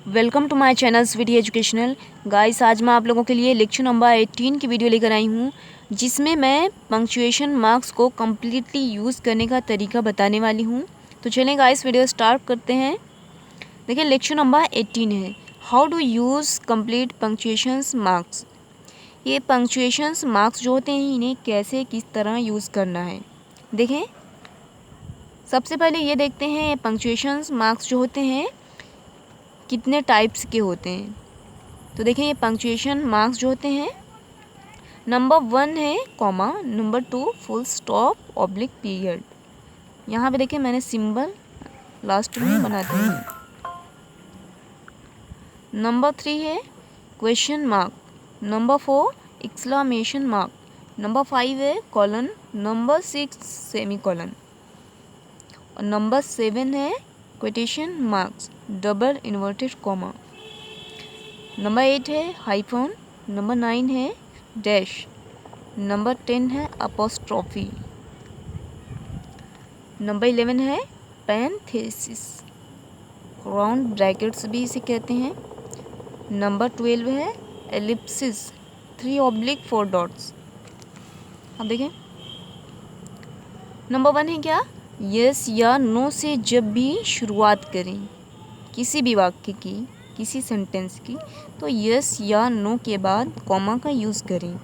Welcome to my channel Sweety educational. Guys, आज मैं आप लोगों के लिए लेक्चर नंबर 18 की वीडियो लेकर आई हूँ, जिसमें मैं पंक्चुएशन मार्क्स को कम्प्लीटली यूज़ करने का तरीका बताने वाली हूँ। तो चलें गाइस, वीडियो स्टार्ट करते हैं। देखिए, लेक्चर नंबर 18 है how to use complete punctuations marks. ये पंक्चुएशंस मार्क्स जो होते हैं, इन्हें कैसे किस तरह यूज़ करना है। देखें, सबसे पहले ये देखते हैं पंक्चुएशंस मार्क्स जो होते हैं कितने टाइप्स के होते हैं। तो देखें, ये पंक्चुएशन मार्क्स जो होते हैं, नंबर 1 है comma, number 2 full stop oblique period. यहाँ पे देखें, मैंने सिंबल लास्ट में बना दिया है। नंबर 3 है question mark, number 4 exclamation mark, number 5 है कॉलन, नंबर 6 सेमी कॉलन, और नंबर 7 है quotation marks, double inverted comma. Number 8 है हाइफन, नंबर 9 है डैश, नंबर 10 है अपोस्ट्रोफी, नंबर 11 है पैरेंथेसिस, राउंड ब्रैकेट्स भी इसे कहते हैं। नंबर 12 है एलिप्सिस, 3/4 डॉट्स। अब देखें, नंबर 1 है क्या, यस या नो से जब भी शुरुआत करें किसी भी वाक्य की, किसी सेंटेंस की, तो यस या नो के बाद कॉमा का यूज़ करें।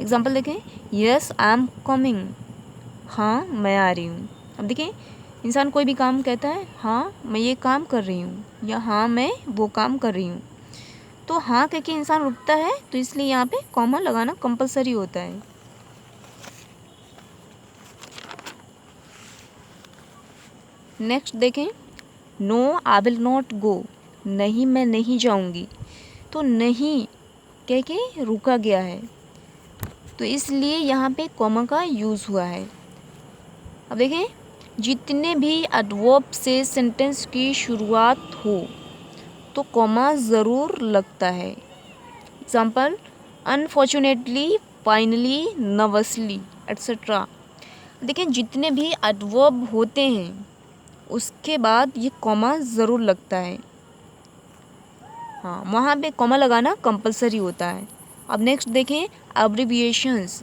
एग्जांपल देखें, यस आई एम कमिंग, हाँ मैं आ रही हूँ। अब देखें, इंसान कोई भी काम कहता है, हाँ मैं ये काम कर रही हूँ, या हाँ मैं वो काम कर रही हूँ, तो हाँ कह के इंसान रुकता है, तो इसलिए यहाँ पे कॉमा लगाना कंपलसरी होता है। नेक्स्ट देखें, no I will not go, नहीं मैं नहीं जाऊंगी, तो नहीं कह के रुका गया है, तो इसलिए यहाँ पे कॉमा का यूज़ हुआ है। अब देखें, जितने भी एडवर्ब से सेंटेंस की शुरुआत हो तो कॉमा ज़रूर लगता है। Example, unfortunately, finally, nervously, etcetera. देखें, जितने भी एडवर्ब होते हैं उसके बाद ये कॉमा ज़रूर लगता है। हाँ, वहाँ पे कॉमा लगाना कंपलसरी होता है। अब नेक्स्ट देखें, अब्रिविएशंस,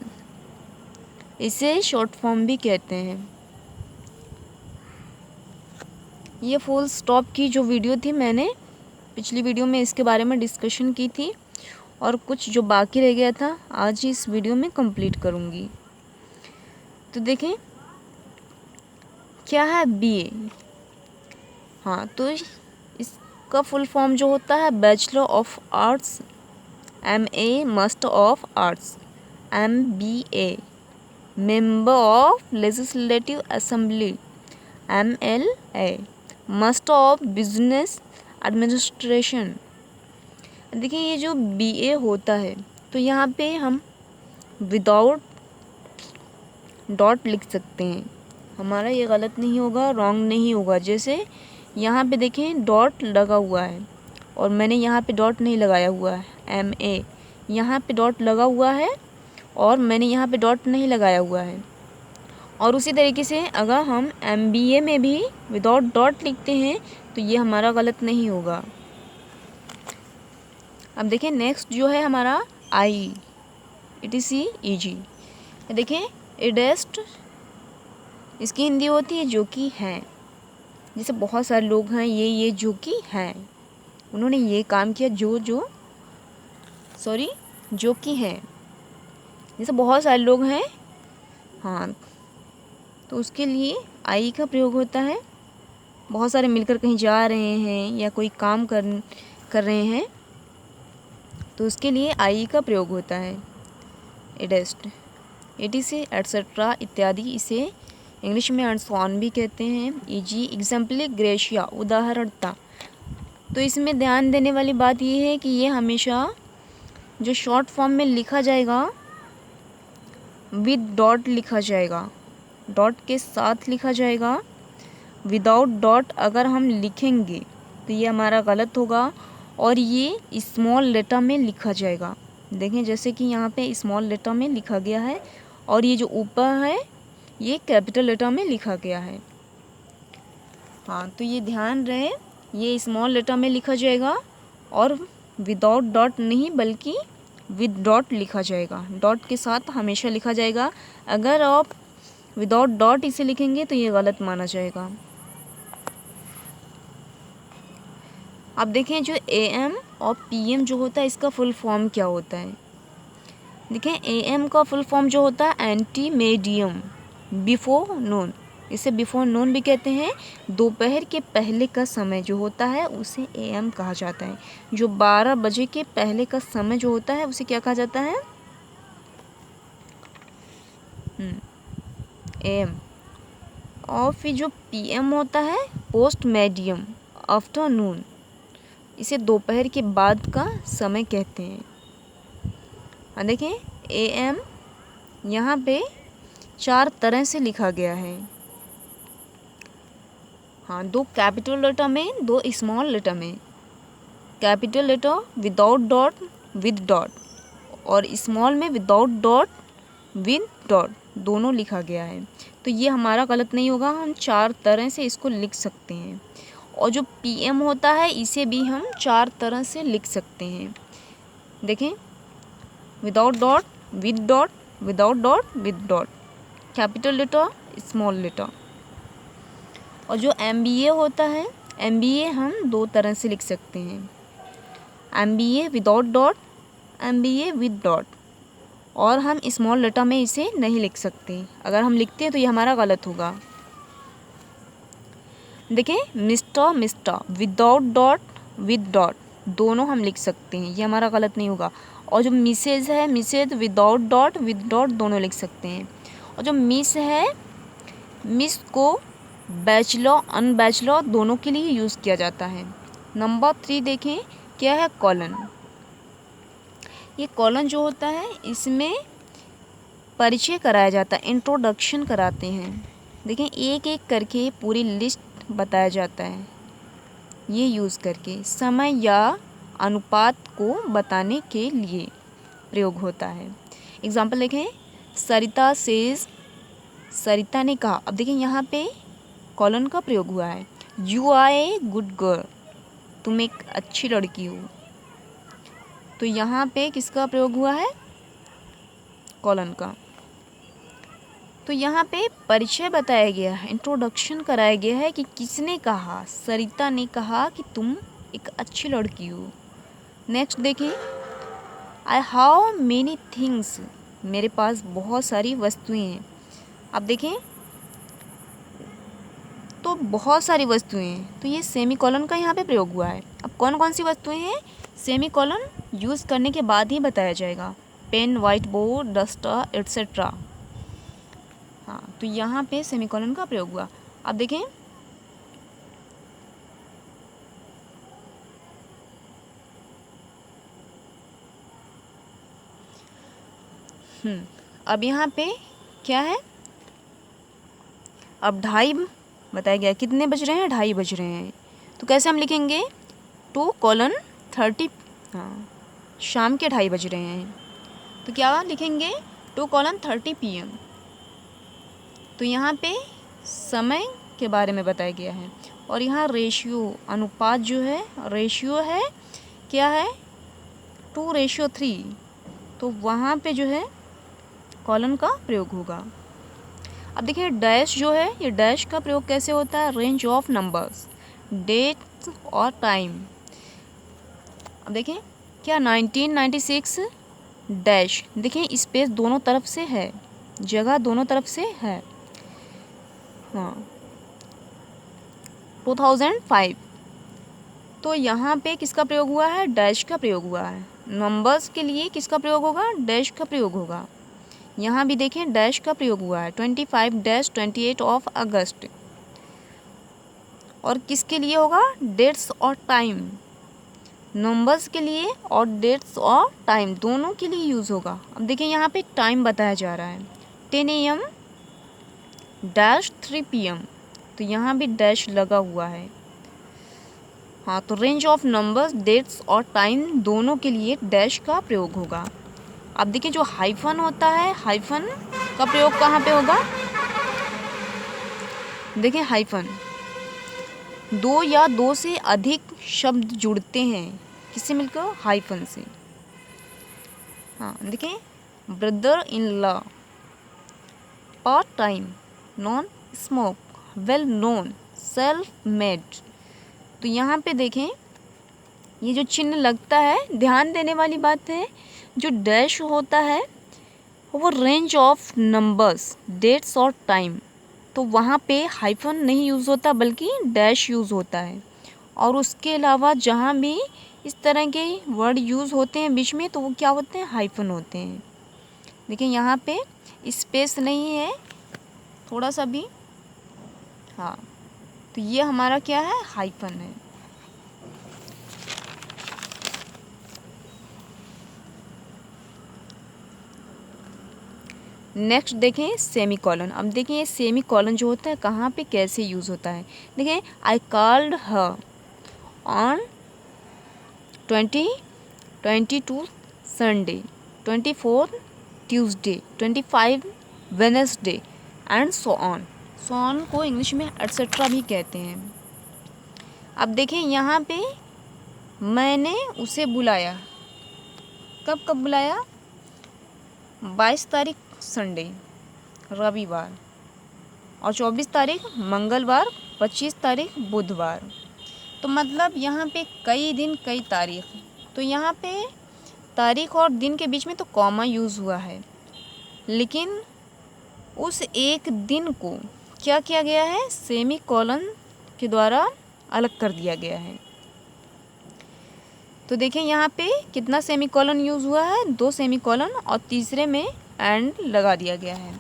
इसे शॉर्ट फॉर्म भी कहते हैं। ये फुल स्टॉप की जो वीडियो थी, मैंने पिछली वीडियो में इसके बारे में डिस्कशन की थी, और कुछ जो बाकी रह गया था आज ही इस वीडियो में कंप्लीट करूँगी। तो देखें, क्या है बीए। हाँ, तो इसका फुल फॉर्म जो होता है bachelor of arts, MA master of arts, MBA member of legislative assembly, MLA master of business administration. देखिए, ये जो BA होता है, तो यहाँ पे हम विदाउट डॉट लिख सकते हैं, हमारा ये गलत नहीं होगा, रॉन्ग नहीं होगा। जैसे यहाँ पे देखें डॉट लगा हुआ है और मैंने यहाँ पे डॉट नहीं लगाया हुआ है, MA यहाँ पे डॉट लगा हुआ है और मैंने यहाँ पे डॉट नहीं लगाया हुआ है। और उसी तरीके से अगर हम MBA में भी विदाउट डॉट लिखते हैं तो ये हमारा गलत नहीं होगा। अब देखें, नेक्स्ट जो है हमारा ETC देखें, एडेस्ट, इसकी हिंदी होती है जो कि है। जैसे बहुत सारे लोग हैं, ये जो कि हैं, उन्होंने ये काम किया, जो कि हैं। जैसे बहुत सारे लोग हैं, हाँ, तो उसके लिए आई का प्रयोग होता है। बहुत सारे मिलकर कहीं जा रहे हैं या कोई काम कर रहे हैं, तो उसके लिए आई का प्रयोग होता है। एडेस्ट, ETC एट्सेट्रा इत्यादि, इसे इंग्लिश में एंड सो ऑन भी कहते हैं। एग्जाम्पली ग्रेशिया, उदाहरणता। तो इसमें ध्यान देने वाली बात यह है कि ये हमेशा जो शॉर्ट फॉर्म में लिखा जाएगा विद डॉट लिखा जाएगा, डॉट के साथ लिखा जाएगा। विदाउट डॉट अगर हम लिखेंगे तो ये हमारा गलत होगा, और ये स्मॉल लेटर में लिखा जाएगा। देखें, जैसे कि यहाँ पे स्मॉल लेटर में लिखा गया है और ये जो ऊपर है ये कैपिटल लेटर में लिखा गया है। हाँ, तो ये ध्यान रहे ये स्मॉल लेटर में लिखा जाएगा और विदाउट डॉट नहीं बल्कि विद डॉट लिखा जाएगा। डॉट के साथ हमेशा लिखा जाएगा। अगर आप विदाउट डॉट इसे लिखेंगे तो ये गलत माना जाएगा। अब देखें जो AM और PM जो होता है इसका फुल फॉर्म क्या होता है। देखें AM का फुल फॉर्म जो होता है एंटी मेडियम बिफोर नून, इसे बिफोर नून भी कहते हैं। दोपहर के पहले का समय जो होता है उसे AM कहा जाता है। जो 12 बजे के पहले का समय जो होता है उसे क्या कहा जाता है, AM। और फिर जो PM होता है पोस्ट मेडियम आफ्टरनून, इसे दोपहर के बाद का समय कहते हैं। हाँ देखें AM यहाँ पे 4 तरह से लिखा गया है। हाँ, 2 कैपिटल लेटर में, 2 स्मॉल लेटर में। Capital letter without dot with dot और स्मॉल में विदाउट डॉट विद डॉट दोनों लिखा गया है। तो ये हमारा गलत नहीं होगा, हम 4 तरह से इसको लिख सकते हैं। और जो PM होता है इसे भी हम 4 तरह से लिख सकते हैं। देखें without dot with dot without dot with dot, capital letter small letter. और जो MBA होता है, MBA हम 2 तरह से लिख सकते हैं। MBA without dot, MBA with dot. और हम स्मॉल लेटर में इसे नहीं लिख सकते, अगर हम लिखते हैं तो ये हमारा गलत होगा। देखें mister mister without dot with dot दोनों हम लिख सकते हैं, ये हमारा गलत नहीं होगा। और जो मिसेज है, Mrs without dot with dot दोनों लिख सकते हैं। और जो मिस है, मिस को बैचलर अनबैचलर दोनों के लिए यूज़ किया जाता है। नंबर 3 देखें क्या है, कॉलन। ये कॉलन जो होता है इसमें परिचय कराया जाता है, इंट्रोडक्शन कराते हैं। देखें एक एक करके पूरी लिस्ट बताया जाता है, ये यूज़ करके समय या अनुपात को बताने के लिए प्रयोग होता है। एग्जाम्पल देखें, सरिता सेज, सरिता ने कहा। अब देखें यहाँ पे कॉलन का प्रयोग हुआ है। You are a good girl, तुम एक अच्छी लड़की हो। तो यहाँ पे किसका प्रयोग हुआ है, कॉलन का। तो यहाँ पे परिचय बताया गया है, इंट्रोडक्शन कराया गया है कि किसने कहा, सरिता ने कहा कि तुम एक अच्छी लड़की हो। नेक्स्ट देखें, आई हैव मेनी थिंग्स, मेरे पास बहुत सारी वस्तुएं हैं। अब देखें तो बहुत सारी वस्तुएं हैं, तो ये सेमीकोलन का यहाँ पे प्रयोग हुआ है। अब कौन कौन सी वस्तुएं हैं, सेमीकोलन यूज़ करने के बाद ही बताया जाएगा। Pen, white board, duster etcetera. हाँ, तो यहाँ पे सेमीकोलन का प्रयोग हुआ। अब देखें अब यहाँ पे क्या है, अब 2:30 बताया गया, कितने बज रहे हैं, 2:30 बज रहे हैं। तो कैसे हम लिखेंगे, 2:30, हाँ शाम के 2:30 बज रहे हैं। तो क्या लिखेंगे, 2:30 PM। तो यहाँ पे समय के बारे में बताया गया है। और यहाँ रेशियो अनुपात जो है, रेशियो है क्या है, 2:3। तो वहाँ पे जो है कॉलन का प्रयोग होगा। अब देखिए डैश जो है, ये डैश का प्रयोग कैसे होता है, रेंज ऑफ नंबर्स, डेट और टाइम। अब देखें क्या 1996 डैश, देखें स्पेस दोनों तरफ से है, जगह दोनों तरफ से है। हाँ 2005, तो यहाँ पे किसका प्रयोग हुआ है, डैश का प्रयोग हुआ है। नंबर्स के लिए किसका प्रयोग होगा, डैश का प्रयोग होगा। यहाँ भी देखें डैश का प्रयोग हुआ है, 25-28 ऑफ अगस्त। और किसके लिए होगा, डेट्स और टाइम, नंबर्स के लिए और डेट्स और टाइम दोनों के लिए यूज़ होगा। अब देखिए यहाँ पे टाइम बताया जा रहा है, 10 AM डैश 3 PM, तो यहाँ भी डैश लगा हुआ है। हाँ, तो रेंज ऑफ नंबर्स, डेट्स और टाइम दोनों के लिए डैश का प्रयोग होगा। अब देखिए जो हाइफन होता है, हाइफन का प्रयोग कहाँ पे होगा, देखिए हाइफन दो या दो से अधिक शब्द जुड़ते हैं किससे मिलकर, हाइफन से। हाँ देखें, brother in law, part time, non smoke, well known, self made. तो यहाँ पे देखें, ये जो चिन्ह लगता है, ध्यान देने वाली बात है, जो डैश होता है वो रेंज ऑफ नंबर्स, डेट्स और टाइम, तो वहाँ पे हाइफन नहीं यूज़ होता बल्कि डैश यूज़ होता है। और उसके अलावा जहाँ भी इस तरह के वर्ड यूज़ होते हैं बीच में, तो वो क्या होते हैं, हाइफन होते हैं। देखिए यहाँ पे स्पेस नहीं है थोड़ा सा भी, हाँ, तो ये हमारा क्या है, हाइफन है। नेक्स्ट देखें सेमीकोलन। अब देखें ये सेमीकोलन जो होता है कहाँ पे कैसे यूज़ होता है। देखें, I called her on 22 Sunday, 24 Tuesday, 25 Wednesday and so on. So on को इंग्लिश में एटसेट्रा भी कहते हैं। अब देखें यहाँ पे मैंने उसे बुलाया, कब कब बुलाया, 22 तारीख संडे रविवार, और 24 तारीख मंगलवार, 25 तारीख बुधवार। तो मतलब यहाँ पे कई दिन कई तारीख, तो यहाँ पे तारीख और दिन के बीच में तो कॉमा यूज़ हुआ है, लेकिन उस एक दिन को क्या किया गया है, सेमी कॉलन के द्वारा अलग कर दिया गया है। तो देखें यहाँ पे कितना सेमी कॉलन यूज़ हुआ है, 2 सेमी कॉलन, और तीसरे में एंड लगा दिया गया है।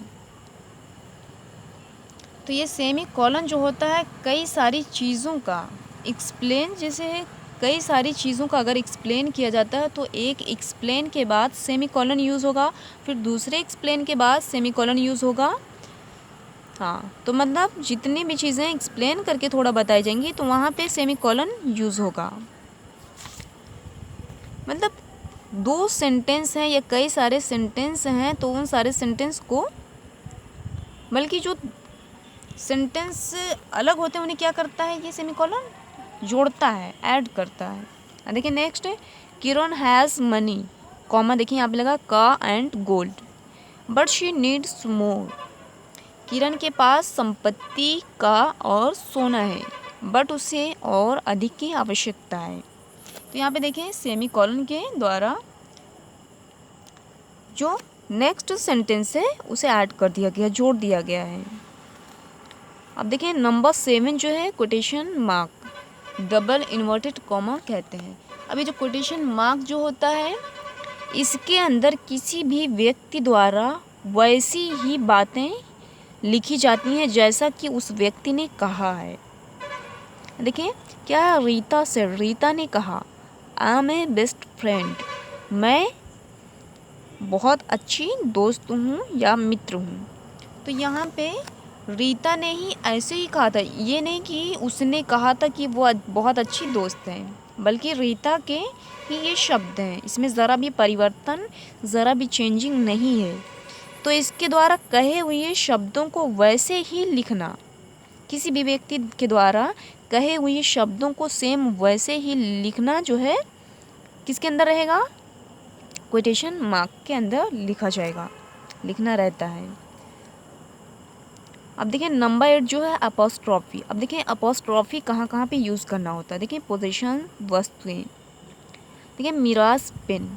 तो ये सेमी कॉलन जो होता है कई सारी चीज़ों का एक्सप्लेन, जैसे कई सारी चीज़ों का अगर एक्सप्लेन किया जाता है तो एक एक्सप्लेन के बाद सेमी कॉलन यूज़ होगा, फिर दूसरे एक्सप्लेन के बाद सेमी कॉलन यूज़ होगा। हाँ, तो मतलब जितनी भी चीज़ें एक्सप्लेन करके थोड़ा बताई जाएंगी तो वहाँ पे सेमी कॉलन यूज़ होगा। मतलब 2 सेंटेंस हैं या कई सारे सेंटेंस हैं तो उन सारे सेंटेंस को, बल्कि जो सेंटेंस अलग होते हैं उन्हें क्या करता है, ये सेमीकोलन जोड़ता है, ऐड करता है। देखिए नेक्स्ट है, किरण हैज़ मनी, कॉमा देखिए यहाँ पे लगा का and gold, but she needs more. Kiran के पास संपत्ति का और सोना है, बट उसे और अधिक की आवश्यकता है। तो यहाँ पे देखें सेमीकोलन के द्वारा जो नेक्स्ट सेंटेंस है उसे ऐड कर दिया गया, जोड़ दिया गया है। अब देखें नंबर 7 जो है quotation mark, double inverted comma कहते हैं। अभी जो कोटेशन मार्क जो होता है इसके अंदर किसी भी व्यक्ति द्वारा वैसी ही बातें लिखी जाती हैं जैसा कि उस व्यक्ति ने कहा है। देखें क्या रीता से, रीता ने कहा I am a best friend, मैं बहुत अच्छी दोस्त हूँ या मित्र हूँ। तो यहाँ पे रीता ने ही ऐसे ही कहा था, ये नहीं कि उसने कहा था कि वो बहुत अच्छी दोस्त हैं, बल्कि रीता के ही ये शब्द हैं, इसमें ज़रा भी परिवर्तन, ज़रा भी चेंजिंग नहीं है। तो इसके द्वारा कहे हुए शब्दों को वैसे ही लिखना, किसी भी व्यक्ति के द्वारा कहे हुए शब्दों को सेम वैसे ही लिखना जो है किसके अंदर रहेगा, कोटेशन मार्क के अंदर लिखा जाएगा, लिखना रहता है। अब देखिए नंबर 8 जो है अपोस्ट्रॉफी। अब देखिए अपोस्ट्रॉफी कहाँ कहाँ पे यूज़ करना होता है। देखिए पोजीशन, वस्तुएं। देखिए मीराज पेन,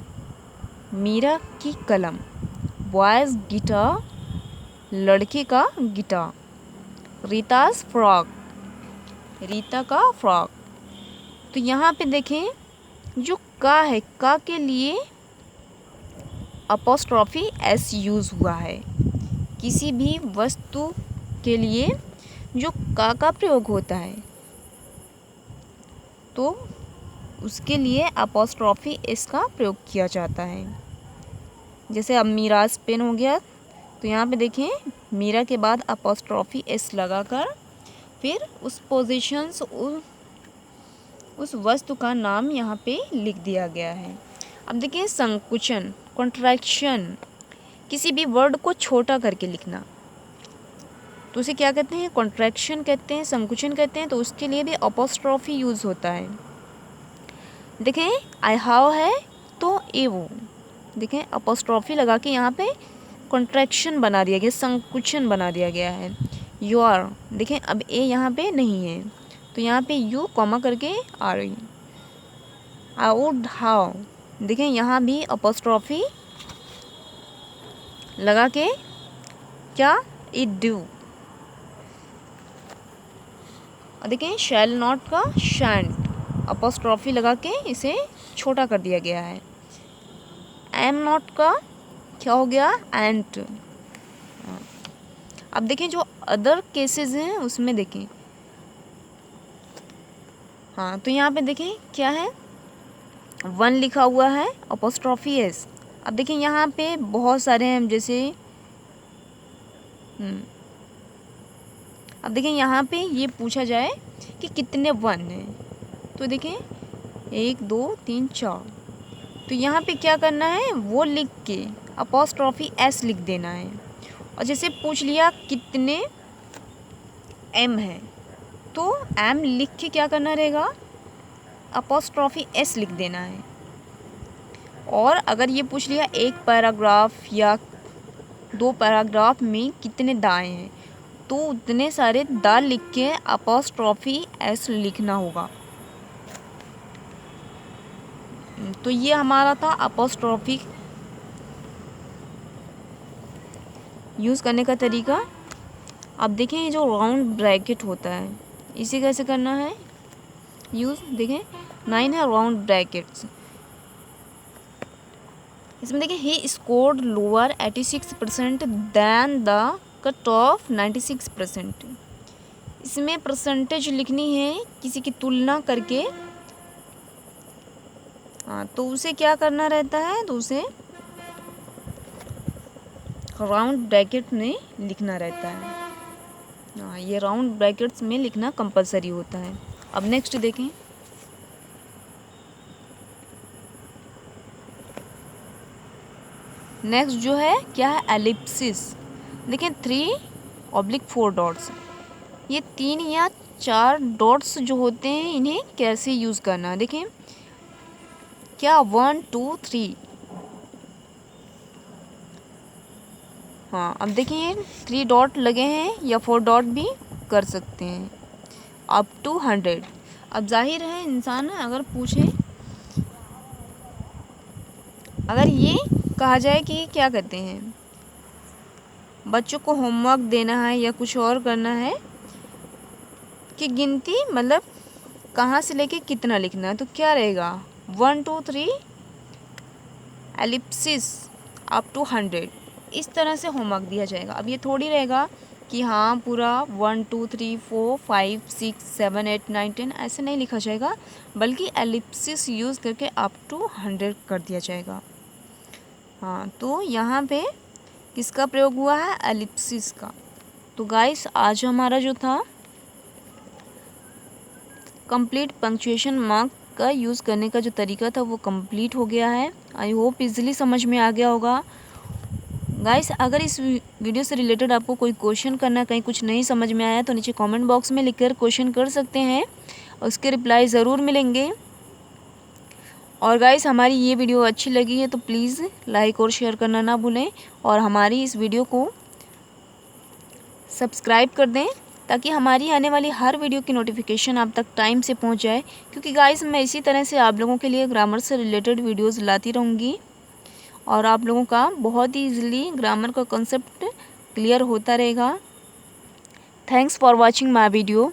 मीरा की कलम, बॉयज़ गिटार, लड़के का गिटार, रीताज फ्रॉक, रीता का फ्रॉक। तो यहाँ पे देखें जो का है, का के लिए अपोस्ट्रॉफी एस यूज़ हुआ है। किसी भी वस्तु के लिए जो का प्रयोग होता है तो उसके लिए अपोस्ट्रॉफी एस का प्रयोग किया जाता है। जैसे अब मीराज पेन हो गया, तो यहाँ पे देखें मीरा के बाद अपोस्ट्रॉफी एस लगाकर फिर उस पोजीशंस, उस वस्तु का नाम यहाँ पे लिख दिया गया है। अब देखिए संकुचन, कॉन्ट्रैक्शन, किसी भी वर्ड को छोटा करके लिखना। तो उसे क्या कहते हैं, कॉन्ट्रैक्शन कहते हैं, संकुचन कहते हैं। तो उसके लिए भी अपोस्ट्रॉफी यूज़ होता है। देखें आई हैव है तो ए वो, देखें अपोस्ट्रॉफी लगा के यहाँ पे कॉन्ट्रैक्शन बना दिया गया, संकुचन बना दिया गया है। यू आर, देखें अब ए यहाँ पे नहीं है तो यहाँ पे यू कॉमा करके आ रही। आई वुड हाउ, देखें यहाँ भी अपोस्ट्रॉफी लगा के क्या, इट डू। और देखें शैल नॉट का शैंट, अपोस्ट्रॉफी लगा के इसे छोटा कर दिया गया है। एम नॉट का क्या हो गया, एंट। अब देखें जो अदर केसेस हैं उसमें देखें, हाँ तो यहाँ पे देखें क्या है, वन लिखा हुआ है अपोस्ट्रॉफी एस। अब देखें यहाँ पे बहुत सारे हैं, जैसे अब देखें यहाँ पे ये पूछा जाए कि कितने वन हैं, तो देखें 1 2 3 4, तो यहाँ पे क्या करना है, वो लिख के अपोस्ट्रॉफी एस लिख देना है। और जैसे पूछ लिया कितने एम है, तो एम लिख के क्या करना रहेगा, अपोस्ट्रॉफी एस लिख देना है। और अगर ये पूछ लिया एक पैराग्राफ या 2 पैराग्राफ में कितने दाएँ हैं, तो उतने सारे दा लिख के अपोस्ट्रॉफी एस लिखना होगा। तो ये हमारा था अपोस्ट्रॉफी यूज़ करने का तरीका। अब देखें ये जो राउंड ब्रैकेट होता है इसे कैसे करना है यूज़, देखें 9 है राउंड ब्रैकेट्स। इसमें देखें he scored lower 86% than the cut off 96%। इसमें परसेंटेज लिखनी है किसी की तुलना करके, हाँ तो उसे क्या करना रहता है, तो उसे राउंड ब्रैकेट में लिखना रहता है। हाँ ये राउंड ब्रैकेट्स में लिखना कंपलसरी होता है। अब नेक्स्ट देखें, नेक्स्ट जो है क्या है, एलिप्सिस। देखें 3/4 डॉट्स, ये 3 या 4 डॉट्स जो होते हैं इन्हें कैसे यूज़ करना है। देखें क्या 1 2 3, हाँ अब देखिए 3 डॉट लगे हैं या 4 डॉट भी कर सकते हैं, अप टू 100। अब जाहिर है इंसान अगर पूछे, अगर ये कहा जाए कि क्या कहते हैं बच्चों को होमवर्क देना है या कुछ और करना है कि गिनती मतलब कहाँ से लेके कितना लिखना है, तो क्या रहेगा 1 2 3 एलिप्सिस अप टू 100, इस तरह से होमवर्क दिया जाएगा। अब ये थोड़ी रहेगा कि हाँ पूरा 1 2 3 4 5 6 7 8 9 10 ऐसे नहीं लिखा जाएगा, बल्कि एलिप्सिस यूज़ करके अप टू 100 कर दिया जाएगा। हाँ तो यहाँ पे किसका प्रयोग हुआ है, एलिप्सिस का। तो गाइस आज हमारा जो था कंप्लीट पंक्चुएशन मार्क का यूज़ करने का जो तरीका था वो कंप्लीट हो गया है। आई होप इजीली समझ में आ गया होगा। गाइस अगर इस वीडियो से रिलेटेड आपको कोई क्वेश्चन करना, कहीं कुछ नहीं समझ में आया तो नीचे कमेंट बॉक्स में लिखकर क्वेश्चन कर सकते हैं, उसके रिप्लाई ज़रूर मिलेंगे। और गाइस हमारी ये वीडियो अच्छी लगी है तो प्लीज़ लाइक और शेयर करना ना भूलें, और हमारी इस वीडियो को सब्सक्राइब कर दें ताकि हमारी आने वाली हर वीडियो की नोटिफिकेशन आप तक टाइम से पहुंच जाए। क्योंकि गाइस मैं इसी तरह से आप लोगों के लिए ग्रामर से रिलेटेड वीडियोस लाती रहूँगी और आप लोगों का बहुत ही ईजिली ग्रामर का कॉन्सेप्ट क्लियर होता रहेगा। Thanks for watching my video.